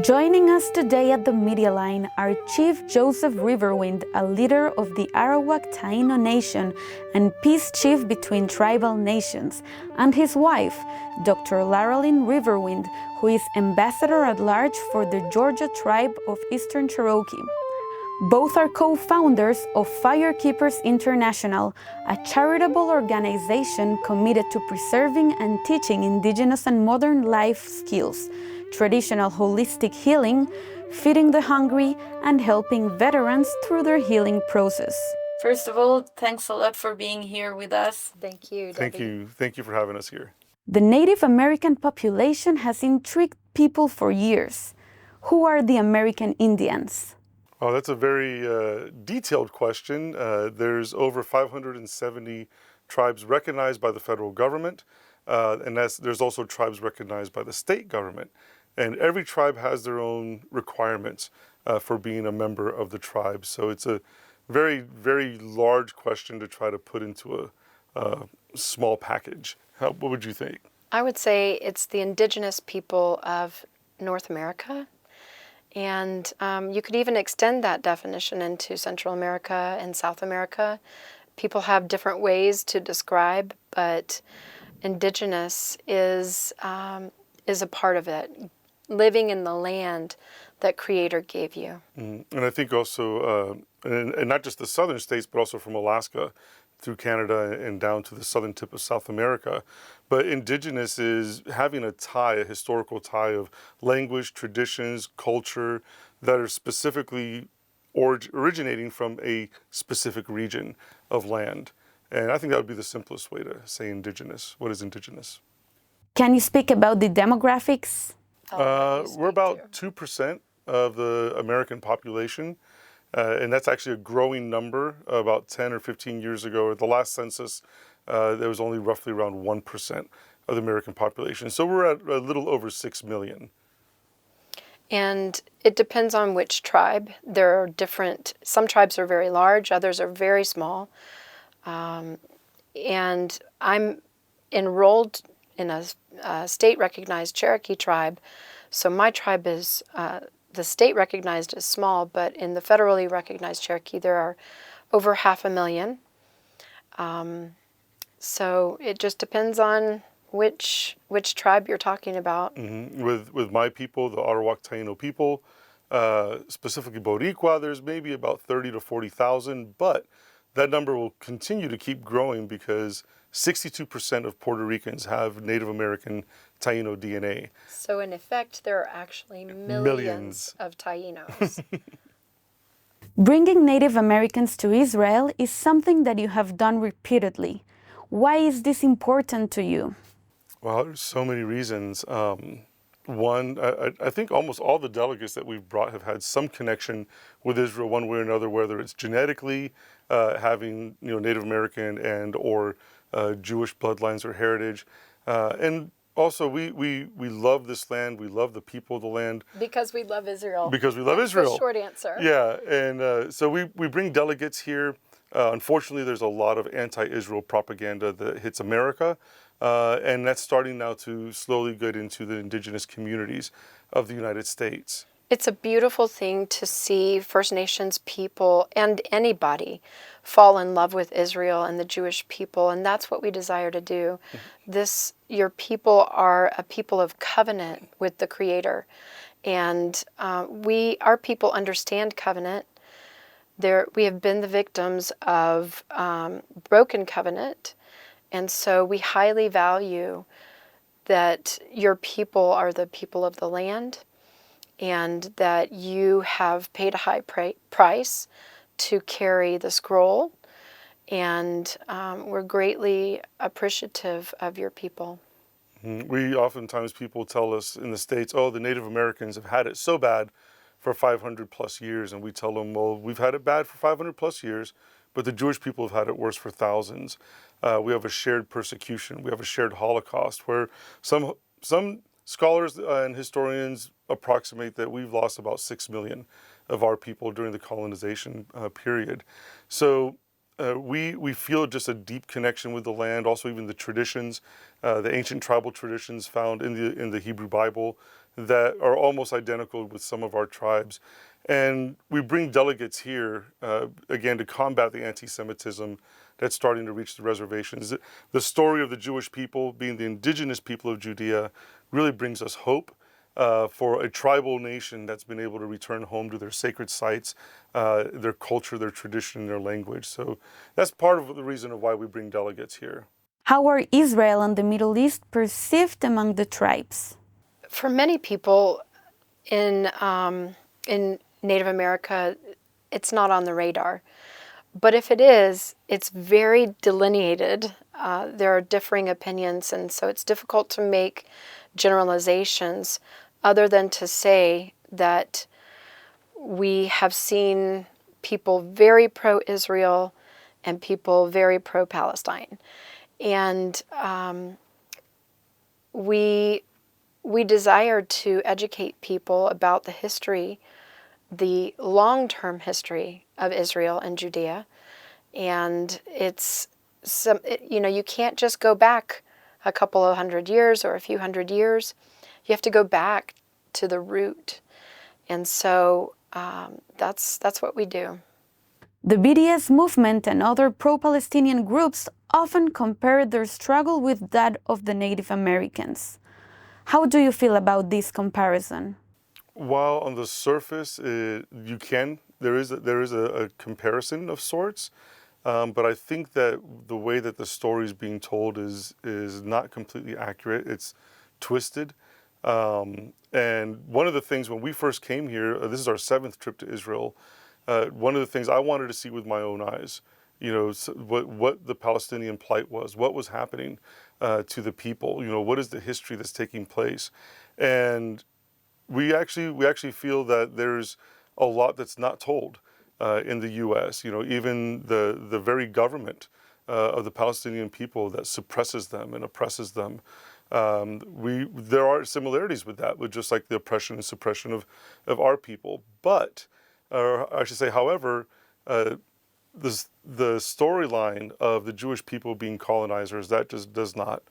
Joining us today at the media line are Chief Joseph Riverwind, a leader of the Arawak Taino Nation and peace chief between tribal nations, and his wife, Dr. Laralyn Riverwind, who is ambassador at large for the Georgia tribe of Eastern Cherokee. Both are co-founders of Firekeepers International, a charitable organization committed to preserving and teaching indigenous and modern life skills, traditional holistic healing, feeding the hungry, and helping veterans through their healing process. First of all, thanks a lot for being here with us. Thank you, Debbie. Thank you. Thank you for having us here. The Native American population has intrigued people for years. Who are the American Indians? Oh, that's a very detailed question. There's over 570 tribes recognized by the federal government, and there's also tribes recognized by the state government. And every tribe has their own requirements for being a member of the tribe. So it's a very, very large question to try to put into a small package. What would you think? I would say it's the indigenous people of North America. And you could even extend that definition into Central America and South America. People have different ways to describe, but indigenous is a part of it, living in the land that Creator gave you. And I think also, and not just the southern states, but also from Alaska through Canada and down to the southern tip of South America. But indigenous is having a tie, a historical tie of language, traditions, culture that are specifically originating from a specific region of land. And I think that would be the simplest way to say indigenous. What is indigenous? Can you speak about the demographics? We're about 2% of the American population. And that's actually a growing number. About 10 or 15 years ago, at the last census, there was only roughly around 1% of the American population. So we're at a little over 6 million. And it depends on which tribe. There are different, some tribes are very large, others are very small. And I'm enrolled in a state-recognized Cherokee tribe. So my tribe is the state recognized as small, but in the federally recognized Cherokee, there are over 500,000. So it just depends on which tribe you're talking about. With my people, the Arawak Taino people, specifically Boricua, there's maybe about 30 to 40,000, but that number will continue to keep growing because 62% of Puerto Ricans have Native American Taino DNA. So in effect, there are actually millions of Tainos. Bringing Native Americans to Israel is something that you have done repeatedly. Why is this important to you? Well, there's so many reasons. One, I think almost all the delegates that we've brought have had some connection with Israel one way or another, whether it's genetically having Native American and or Jewish bloodlines or heritage. And also, we love this land. We love the people of the land. Because we love Israel. Because we love That's Israel. the short answer. Yeah, and so we bring delegates here. Unfortunately, there's a lot of anti-Israel propaganda that hits America. And that's starting now to slowly get into the indigenous communities of the United States. It's a beautiful thing to see First Nations people and anybody fall in love with Israel and the Jewish people, and that's what we desire to do. Your people are a people of covenant with the Creator, and our people understand covenant. We have been the victims of broken covenant, and so we highly value that your people are the people of the land, and that you have paid a high price to carry the scroll, and we're greatly appreciative of your people. Oftentimes people tell us in the States, oh, the Native Americans have had it so bad for 500 plus years, and we tell them, well, we've had it bad for 500 plus years, but the Jewish people have had it worse for thousands. We have a shared persecution. We have a shared Holocaust where some scholars and historians approximate that we've lost about 6 million of our people during the colonization period. So we feel just a deep connection with the land, also even the traditions, the ancient tribal traditions found in the Hebrew Bible that are almost identical with some of our tribes. And we bring delegates here, again, to combat the anti-Semitism that's starting to reach the reservations. The story of the Jewish people being the indigenous people of Judea really brings us hope for a tribal nation that's been able to return home to their sacred sites, their culture, their tradition, their language. So that's part of the reason of why we bring delegates here. How are Israel and the Middle East perceived among the tribes? For many people in Native America, it's not on the radar. But if it is, it's very delineated. There are differing opinions, and so it's difficult to make generalizations other than to say that we have seen people very pro-Israel and people very pro-Palestine. And we desire to educate people about the history, the long-term history of Israel and Judea. And you can't just go back a couple of hundred years or a few hundred years. You have to go back to the root. And so that's what we do. The BDS movement and other pro-Palestinian groups often compare their struggle with that of the Native Americans. How do you feel about this comparison? While on the surface, there is a comparison of sorts, but I think that the way that the story is being told is not completely accurate. It's twisted. And one of the things when we first came here, this is our 7th trip to Israel, one of the things I wanted to see with my own eyes, what the Palestinian plight was, what was happening to the people, what is the history that's taking place. And we actually feel that there's a lot that's not told in the U.S. Even the very government of the Palestinian people that suppresses them and oppresses them. There are similarities with that, with just like the oppression and suppression of our people. But, I should say, however, the storyline of the Jewish people being colonizers, that just does not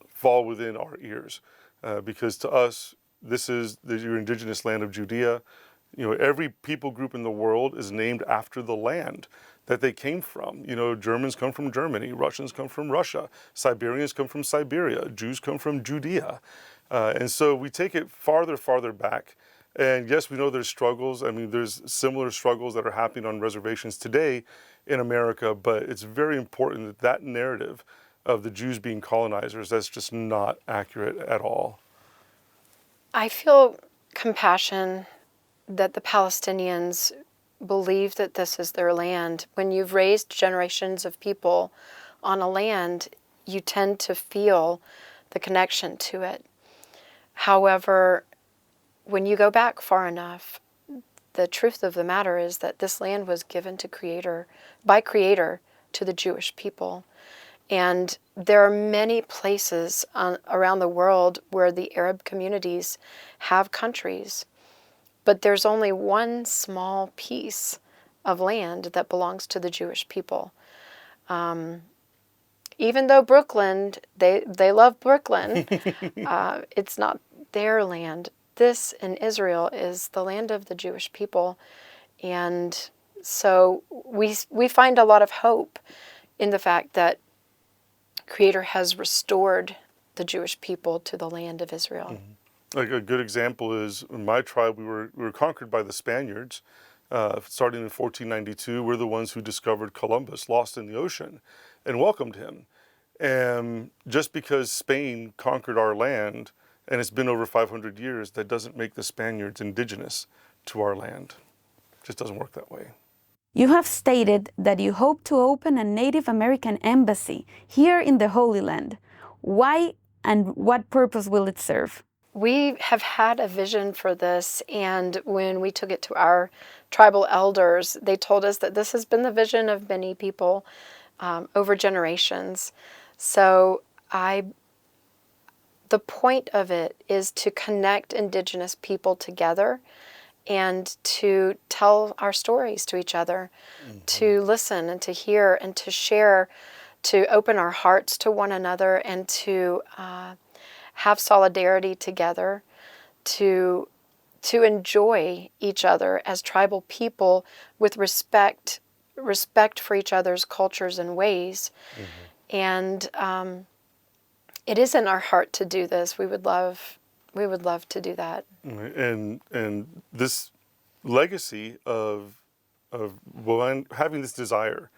fall within our ears, because to us, this is your indigenous land of Judea. Every people group in the world is named after the land that they came from. Germans come from Germany, Russians come from Russia, Siberians come from Siberia, Jews come from Judea. And so we take it farther back. And yes, we know there's struggles. I mean, there's similar struggles that are happening on reservations today in America, but it's very important that that narrative of the Jews being colonizers, that's just not accurate at all. I feel compassion that the Palestinians believe that this is their land. When you've raised generations of people on a land, you tend to feel the connection to it. However, when you go back far enough, the truth of the matter is that this land was given by Creator to the Jewish people. And there are many places around the world where the Arab communities have countries, but there's only one small piece of land that belongs to the Jewish people. Even though Brooklyn, they love Brooklyn, it's not their land. This in Israel is the land of the Jewish people. And so we find a lot of hope in the fact that Creator has restored the Jewish people to the land of Israel. Mm-hmm. Like a good example is in my tribe, we were conquered by the Spaniards, starting in 1492. We're the ones who discovered Columbus, lost in the ocean, and welcomed him. And just because Spain conquered our land, and it's been over 500 years, that doesn't make the Spaniards indigenous to our land. It just doesn't work that way. You have stated that you hope to open a Native American embassy here in the Holy Land. Why and what purpose will it serve? We have had a vision for this, and when we took it to our tribal elders, they told us that this has been the vision of many people over generations. So the point of it is to connect indigenous people together and to tell our stories to each other, to listen and to hear and to share, to open our hearts to one another, and to have solidarity together, to enjoy each other as tribal people with respect for each other's cultures and ways. And it is in our heart to do this. We would love to do that. And this legacy of having this desire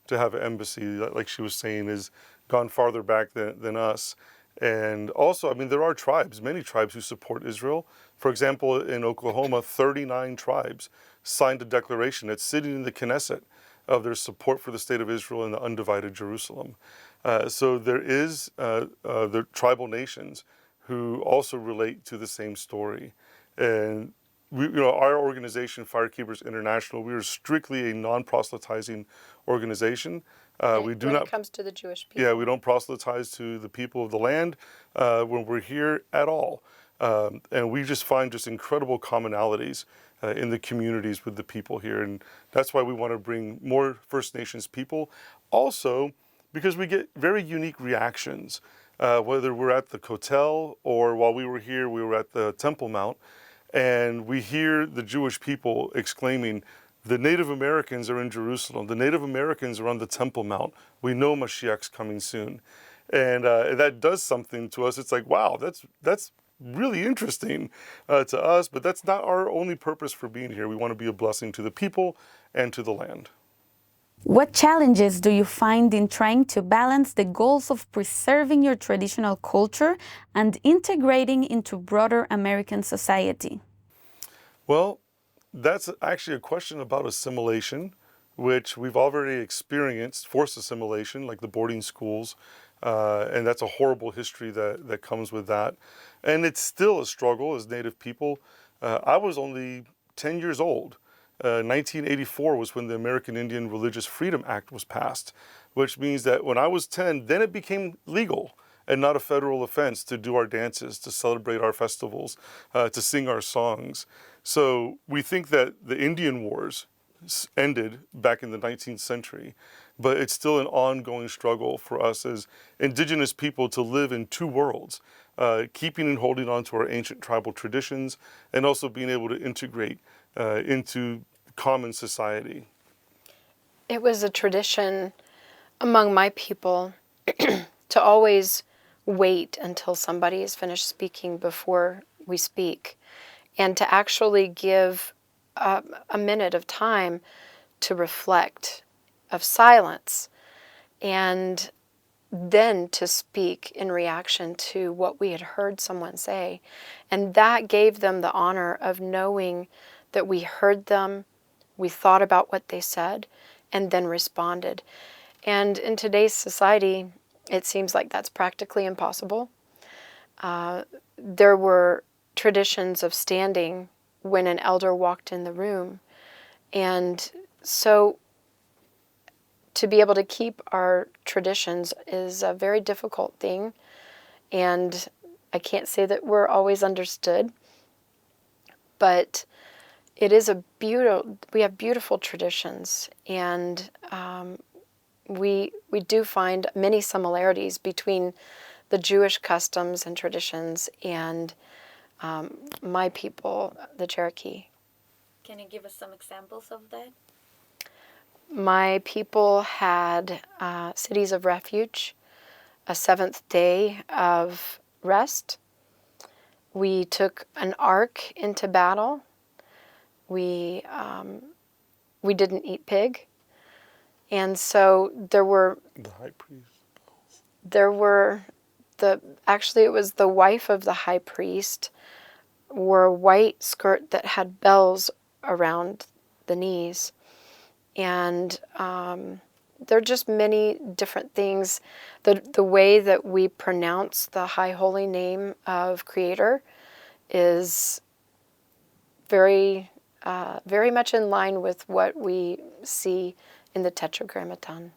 to have an embassy, like she was saying, is gone farther back than us. And also, I mean, there are tribes, many tribes who support Israel. For example, in Oklahoma, 39 tribes signed a declaration that's sitting in the Knesset of their support for the state of Israel and the undivided Jerusalem. So there is the tribal nations who also relate to the same story. And our organization, Firekeepers International, we are strictly a non-proselytizing organization. We do when not. It comes to the Jewish people. Yeah, we don't proselytize to the people of the land when we're here at all. And we just find just incredible commonalities in the communities with the people here. And that's why we want to bring more First Nations people. Also, because we get very unique reactions, whether we're at the Kotel or while we were here, we were at the Temple Mount, and we hear the Jewish people exclaiming, the Native Americans are in Jerusalem. The Native Americans are on the Temple Mount. We know Mashiach's coming soon. And that does something to us. It's like, wow, that's really interesting to us, but that's not our only purpose for being here. We want to be a blessing to the people and to the land. What challenges do you find in trying to balance the goals of preserving your traditional culture and integrating into broader American society? Well, that's actually a question about assimilation, which we've already experienced, forced assimilation, like the boarding schools, and that's a horrible history that comes with that. And it's still a struggle as Native people. I was only 10 years old. 1984 was when the American Indian Religious Freedom Act was passed, which means that when I was 10, then it became legal and not a federal offense to do our dances, to celebrate our festivals, to sing our songs. So we think that the Indian Wars ended back in the 19th century, but it's still an ongoing struggle for us as indigenous people to live in two worlds, keeping and holding on to our ancient tribal traditions and also being able to integrate into common society. It was a tradition among my people to always wait until somebody is finished speaking before we speak, and to actually give a minute of time to reflect, of silence, and then to speak in reaction to what we had heard someone say. And that gave them the honor of knowing that we heard them, we thought about what they said, and then responded. And in today's society, it seems like that's practically impossible. There were traditions of standing when an elder walked in the room. And so to be able to keep our traditions is a very difficult thing. And I can't say that we're always understood, but it is we have beautiful traditions, and we do find many similarities between the Jewish customs and traditions and my people, the Cherokee. Can you give us some examples of that? My people had cities of refuge, a seventh day of rest. We took an ark into battle. We didn't eat pig. And so there were... The high priest. Actually it was the wife of the high priest wore a white skirt that had bells around the knees. And there are just many different things. The way that we pronounce the high holy name of Creator is very much in line with what we see in the Tetragrammaton.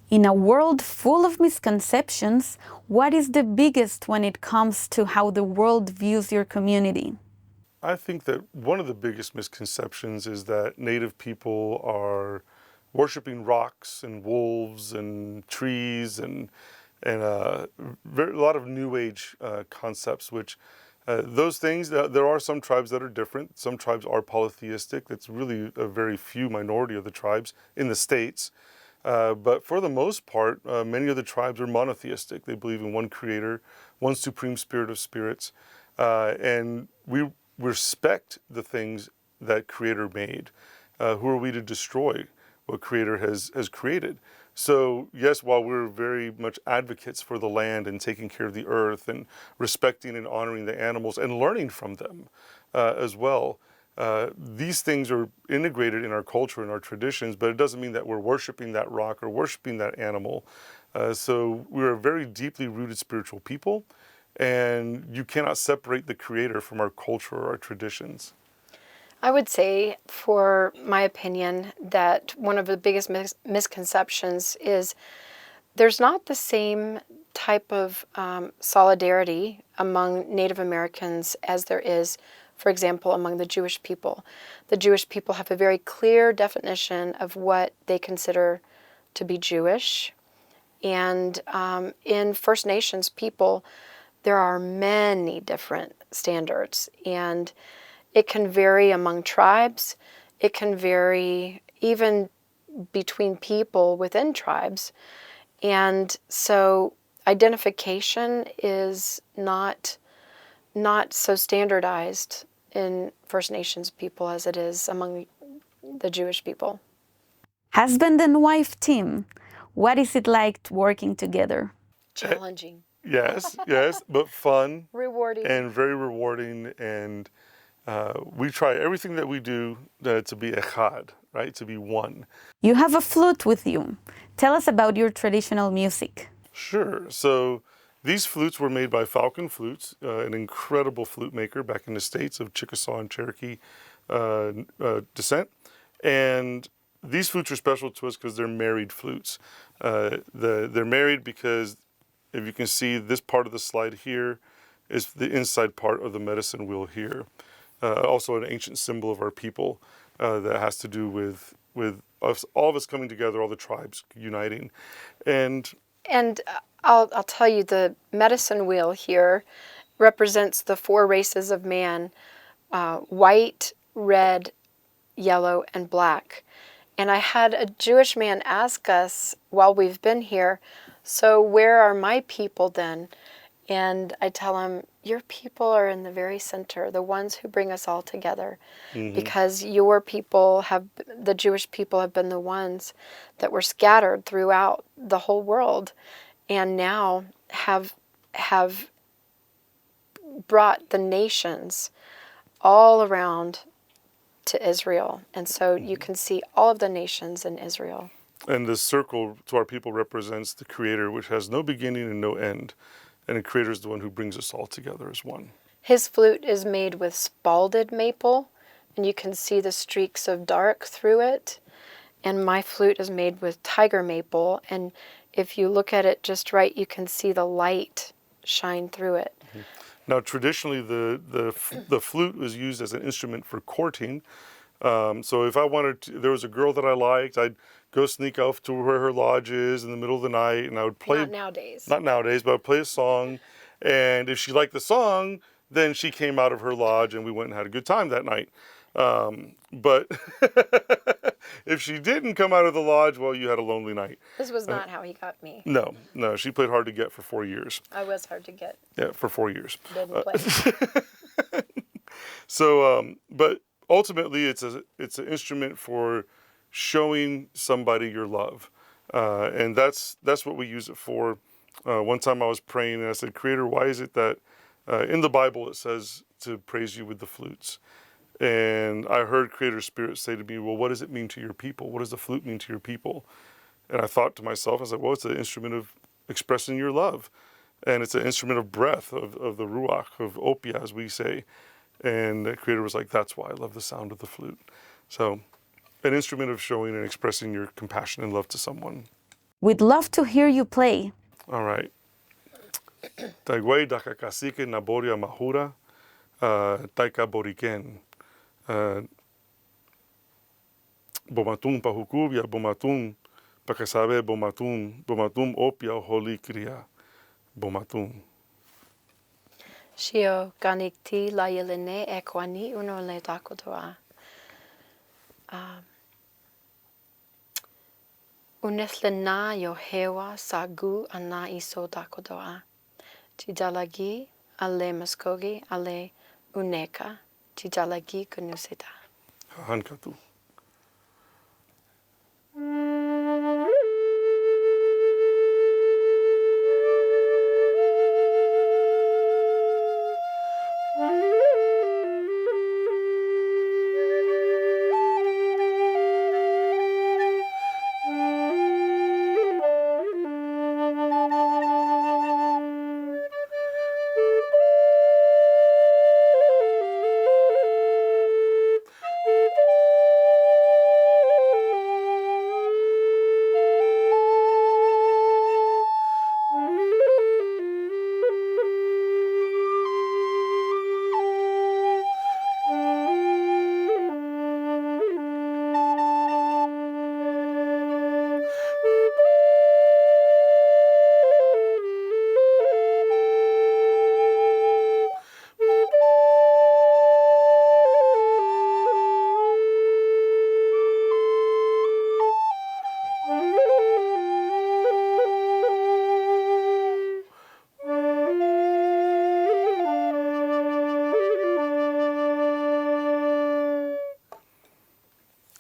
In a world full of misconceptions, what is the biggest when it comes to how the world views your community? I think that one of the biggest misconceptions is that Native people are worshiping rocks and wolves and trees and a lot of New Age concepts, which those things, there are some tribes that are different. Some tribes are polytheistic. That's really a very few minority of the tribes in the States. But for the most part, many of the tribes are monotheistic. They believe in one creator, one supreme spirit of spirits. And we respect the things that creator made. Who are we to destroy what creator has created? So yes, while we're very much advocates for the land and taking care of the earth and respecting and honoring the animals and learning from them as well, these things are integrated in our culture and our traditions, but it doesn't mean that we're worshiping that rock or worshiping that animal. So we're a very deeply rooted spiritual people, and you cannot separate the creator from our culture or our traditions. I would say, for my opinion, that one of the biggest misconceptions is there's not the same type of solidarity among Native Americans as there is, for example, among the Jewish people. The Jewish people have a very clear definition of what they consider to be Jewish. And in First Nations people, there are many different standards. And it can vary among tribes. It can vary even between people within tribes. And so identification is not so standardized in First Nations people as it is among the Jewish people. Husband and wife team, what is it like working together? Challenging. Yes, yes, but fun. Rewarding. And very rewarding. And we try everything that we do to be echad, right? To be one. You have a flute with you. Tell us about your traditional music. Sure. So these flutes were made by Falcon Flutes, an incredible flute maker back in the States of Chickasaw and Cherokee descent. And these flutes are special to us because they're married flutes. They're married because, if you can see, this part of the slide here is the inside part of the medicine wheel here. Also an ancient symbol of our people that has to do with us, all of us coming together, all the tribes uniting. And I'll tell you, the medicine wheel here represents the four races of man, white, red, yellow, and black. And I had a Jewish man ask us while we've been here, so where are my people then? And I tell him, your people are in the very center, the ones who bring us all together. Mm-hmm. Because your people the Jewish people have been the ones that were scattered throughout the whole world, and now have brought the nations all around to Israel. And so you can see all of the nations in Israel. And the circle to our people represents the Creator, which has no beginning and no end. And the Creator is the one who brings us all together as one. His flute is made with spalded maple, and you can see the streaks of dark through it. And my flute is made with tiger maple, and if you look at it just right, you can see the light shine through it. Mm-hmm. Now, traditionally, the flute was used as an instrument for courting. So if I wanted to, there was a girl that I liked, I'd go sneak off to where her lodge is in the middle of the night, and I would play. Not nowadays, but I'd play a song. And if she liked the song, then she came out of her lodge, and we went and had a good time that night. But if she didn't come out of the lodge, well, you had a lonely night. This was not how he got me. No, she played hard to get for 4 years. I was hard to get. Yeah, for 4 years. Didn't play. So, but ultimately, it's an instrument for showing somebody your love, and that's what we use it for. One time I was praying and I said, Creator, why is it that in the Bible it says to praise you with the flutes? And I heard Creator's Spirit say to me, well, what does it mean to your people? What does the flute mean to your people? And I thought to myself, I was like, well, it's an instrument of expressing your love. And it's an instrument of breath, of the ruach, of opia, as we say. And the Creator was like, that's why I love the sound of the flute. So an instrument of showing and expressing your compassion and love to someone. We'd love to hear you play. All right. Taigwei dakakasike naboria mahura. taika boriken, bomatun pahukubia, bomatun pakasabe, bomatun opia holi kriya, bomatun. Shio ganikti la yelene ekwani uno le takotoa. Unethlena yo hewa sagu ana iso takotoa. Tidalagi ale maskogi ale uneka. Tidalagi kunuseta. Hankatu.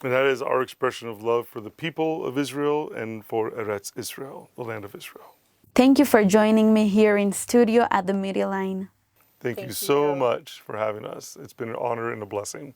And that is our expression of love for the people of Israel and for Eretz Israel, the land of Israel. Thank you for joining me here in studio at the Media Line. Thank you Thank so you. much for having us. It's been an honor and a blessing.